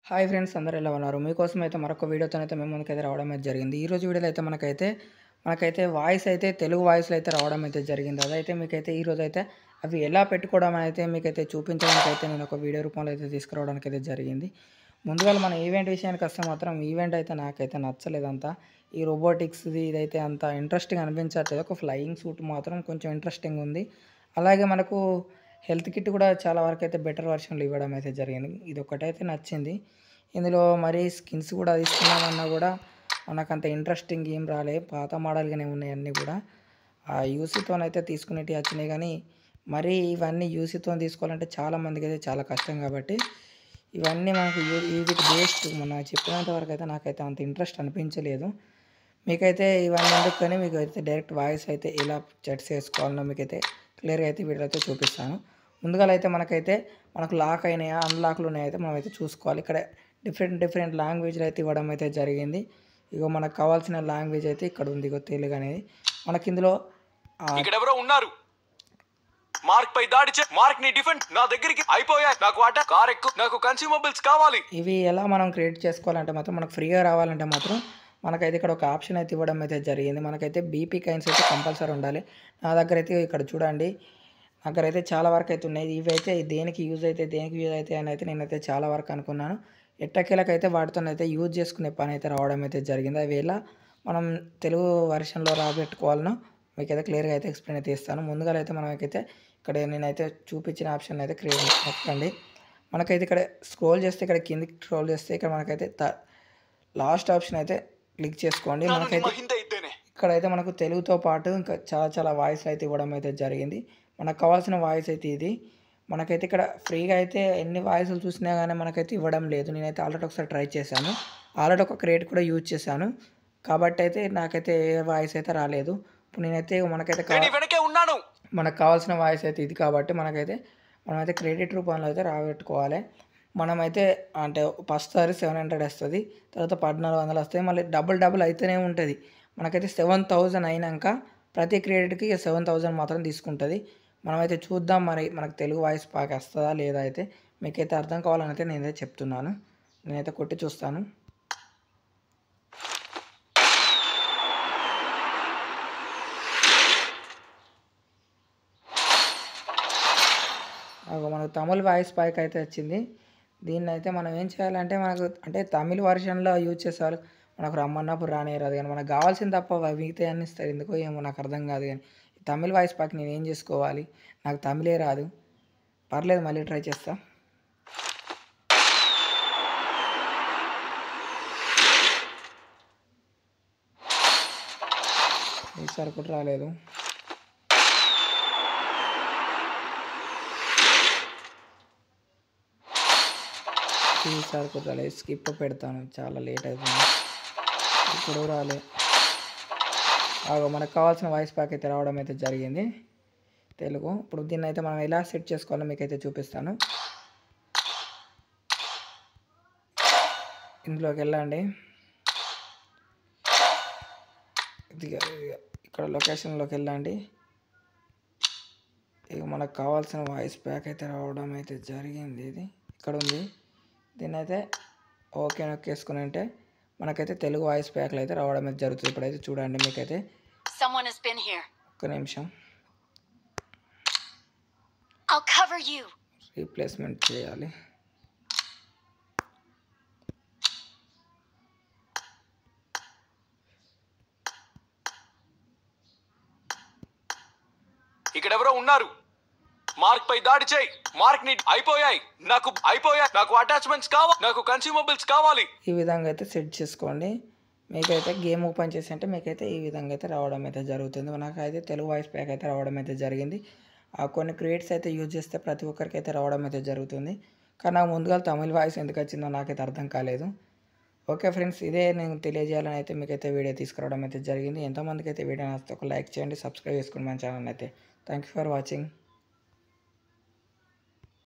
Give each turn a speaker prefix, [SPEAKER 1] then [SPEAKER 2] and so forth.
[SPEAKER 1] Hi friends, అందరూ ఎలా ఉన్నారు? మీకోసం అయితే మరొక వీడియోతోనైతే మేము ముందుకైతే రావడం అయితే జరిగింది. ఈరోజు వీడియోలో అయితే మనకైతే వాయిస్ అయితే తెలుగు వాయిస్‌లో అయితే రావడం అయితే జరిగింది. అదైతే మీకైతే ఈరోజైతే అవి ఎలా పెట్టుకోవడం అయితే మీకైతే చూపించడానికి అయితే నేను ఒక వీడియో రూపంలో అయితే తీసుకురావడానికి అయితే జరిగింది. ముందుగా మన ఈవెంట్ విషయానికొస్తే మాత్రం ఈవెంట్ అయితే నాకైతే నచ్చలేదంతా. ఈ రోబోటిక్స్‌ది ఇదైతే అంత ఇంట్రెస్టింగ్ అనిపించట్లేదు. ఒక ఫ్లయింగ్ సూట్ మాత్రం కొంచెం ఇంట్రెస్టింగ్ ఉంది. అలాగే మనకు హెల్త్ కిట్ కూడా చాలా వరకైతే బెటర్ వెర్షన్‌లో ఇవ్వడం అయితే జరిగింది. ఇదొక్కటైతే నచ్చింది. ఇందులో మరి స్కిన్స్ కూడా తీసుకుందామన్నా కూడా మనకంత ఇంట్రెస్టింగ్ ఏం రాలే. పాత మోడల్‌గానే ఉన్నాయి అన్నీ కూడా. ఆ యూసీతోనైతే తీసుకునేటివి వచ్చినాయి గానీ, మరీ ఇవన్నీ యూసీతోని తీసుకోవాలంటే చాలా మందికైతే చాలా కష్టం కాబట్టి, ఇవన్నీ మనకు వీటికి బేస్ట్ మొన్న చెప్పినంత వరకైతే నాకైతే అంత ఇంట్రెస్ట్ అనిపించలేదు. మీకైతే ఇవన్నీ ఎందుకని మీకైతే డైరెక్ట్ వాయిస్ అయితే ఎలా సెట్ చేసుకోవాలనో మీకైతే క్లియర్‌గా అయితే వీడియోలో అయితే చూపిస్తాను. ముందుగాల అయితే మనకు లాక్ అయినాయా, అన్‌లాక్‌లు ఉన్నాయా అయితే మనమైతే చూసుకోవాలి. ఇక్కడ డిఫరెంట్ లాంగ్వేజ్‌లు అయితే ఇవ్వడం అయితే జరిగింది. ఇగో మనకు కావాల్సిన లాంగ్వేజ్ అయితే ఇక్కడ ఉంది. ఇగో తెలుగు అనేది. మనకిందులో
[SPEAKER 2] ఇక్కడెవరో ఉన్నారు. మార్క్ పై దాడి చే మార్క్ ని డిఫెండ్ నా దగ్గరికి అయిపోయాయి. నాకు వాట కార్ ఎక్కు, నాకు కన్స్యూమబుల్స్ కావాలి.
[SPEAKER 1] ఇవి ఎలా మనం క్రియేట్ చేసుకోవాలంటే మాత్రం మనకు ఫ్రీగా రావాలంటే మాత్రం మనకైతే ఇక్కడ ఒక ఆప్షన్ అయితే ఇవ్వడం అయితే జరిగింది. మనకైతే బీపీ కాయిన్స్ అయితే కంపల్సరీ ఉండాలి. నా దగ్గర అయితే ఇక్కడ చూడండి. నా దగ్గర అయితే చాలా వరకు అయితే ఉన్నాయి. ఇవైతే దేనికి యూజ్ అవుతాయి అని అయితే నేనైతే చాలా వరకు అనుకున్నాను. ఎట్టకేలకైతే వాటితోనైతే యూజ్ చేసుకునే పని అయితే రావడం అయితే జరిగింది. అవి ఎలా మనం తెలుగు వెర్షన్‌లో రాబెట్టుకోవాలనో మీకైతే క్లియర్‌గా అయితే ఎక్స్‌ప్లెయిన్ అయితే ఇస్తాను. ముందుగా అయితే మనకైతే ఇక్కడ నేనైతే చూపించిన ఆప్షన్ అయితే నొక్కండి. మనకైతే ఇక్కడ స్క్రోల్ చేస్తే ఇక్కడ కిందికి స్క్రోల్ చేస్తే ఇక్కడ మనకైతే లాస్ట్ ఆప్షన్ అయితే క్లిక్ చేసుకోండి. మనకైతే ఇక్కడైతే మనకు తెలుగుతో పాటు ఇంకా చాలా వాయిస్‌లు అయితే ఇవ్వడం అయితే జరిగింది. మనకు కావాల్సిన వాయిస్ అయితే ఇది. మనకైతే ఇక్కడ ఫ్రీగా అయితే ఎన్ని వాయిస్‌లు చూసినా గానీ మనకైతే ఇవ్వడం లేదు. నేనైతే ఆల్రెడీ ఒకసారి ట్రై చేశాను. ఆల్రెడీ ఒక క్రియేట్ కూడా యూజ్ చేశాను. కాబట్టి అయితే నాకైతే ఏ వాయిస్ అయితే రాలేదు. ఇప్పుడు నేనైతే మనకు కావాల్సిన వాయిస్ అయితే ఇది కాబట్టి మనమైతే క్రెడిట్ రూపంలో అయితే రాబెట్టుకోవాలి. మనమైతే అంటే ఫస్ట్ సారి 700 వస్తది. తర్వాత 1400 వస్తాయి. మళ్ళీ డబుల్ అయితేనే ఉంటది. మనకైతే 7000 అయినంక ప్రతి క్రెడిట్‌కి 7000 మాత్రం తీసుకుంటది. మనమైతే చూద్దాం మరి మనకు తెలుగు వాయిస్ ప్యాక్ వస్తదా లేదా అయితే. మీకైతే అర్థం కావాలని అయితే నేనైతే చెప్తున్నాను. నేనైతే కొట్టి చూస్తాను. మనకు తమిళ్ వాయిస్ ప్యాక్ అయితే వచ్చింది. దీన్నైతే మనం ఏం చేయాలంటే అంటే తమిళ్ వర్షన్‌లో యూజ్ చేసేవాళ్ళు మనకు రమ్మన్నప్పుడు రానియరాదు గానీ మనకు కావాల్సింది తప్ప మిగతాయన్నీ ఇస్తారు. ఎందుకో ఏమో నాకు అర్థం కాదు గానీ. తమిళ్ వాయిస్ ప్యాక్ నేనేం చేసుకోవాలి? నాకు తమిళే రాదు. పర్లేదు మళ్ళీ ట్రై చేస్తా. ఈసారి కూడా రాలేదు. ఈసారి కూడా రాలేదు. స్కిప్ పెడతాను. చాలా లేట్ అయిపోయింది. ఇప్పుడు రాలే. మనకు కావాల్సిన వాయిస్ ప్యాక్ అయితే రావడం అయితే జరిగింది. తెలుగు. ఇప్పుడు దీన్నైతే మనం ఎలా సెట్ చేసుకోవాలో మీకైతే చూపిస్తాను. ఇందులోకి వెళ్ళండి. ఇక్కడ లొకేషన్లోకి వెళ్ళండి. ఇక మనకు కావాల్సిన వాయిస్ ప్యాక్ అయితే రావడం అయితే జరిగింది. ఇది ఇక్కడ ఉంది. దీన్నైతే ఓకే నొక్కేసుకుని అంటే మనకైతే తెలుగు వాయిస్ ప్యాక్లు అయితే రావడం అయితే జరుగుతుంది. ఇప్పుడైతే చూడండి మీకైతే ఒక్క నిమిషం రీప్లేస్మెంట్ చేయాలి.
[SPEAKER 2] ఇక్కడెవరో ఉన్నారు. మార్క్ పై దాడి చేయి. మార్క్ ని అయిపోయాయి. నాకు అటాచ్మెంట్స్ కావాలి. నాకు కన్స్యూమబుల్స్ కావాలి.
[SPEAKER 1] ఈ విధంగా అయితే సెట్ చేసుకోండి. మీకైతే గేమ్ ఓపెన్ చేసి అంటే మీకైతే ఈ విధంగా అయితే రావడం అయితే జరుగుతుంది. నాకైతే తెలుగు వాయిస్ ప్యాక్ అయితే రావడం అయితే జరిగింది. కొన్ని క్రియేట్స్ అయితే యూజ్ చేస్తే ప్రతి ఒక్కరికి అయితే రావడం అయితే జరుగుతుంది. కానీ నాకు ముందుగా తమిళ్ వాయిస్ ఎందుకు వచ్చిందో నాకైతే అర్థం కాలేదు. ఓకే ఫ్రెండ్స్, ఇదే నేను తెలియజేయాలని అయితే మీకైతే వీడియో తీసుకురావడం అయితే జరిగింది. ఎంతమందికి అయితే వీడియో నచ్చితే ఒక లైక్ చేయండి, సబ్స్క్రైబ్ చేసుకోండి మన ఛానల్ అయితే. Thank you for watching.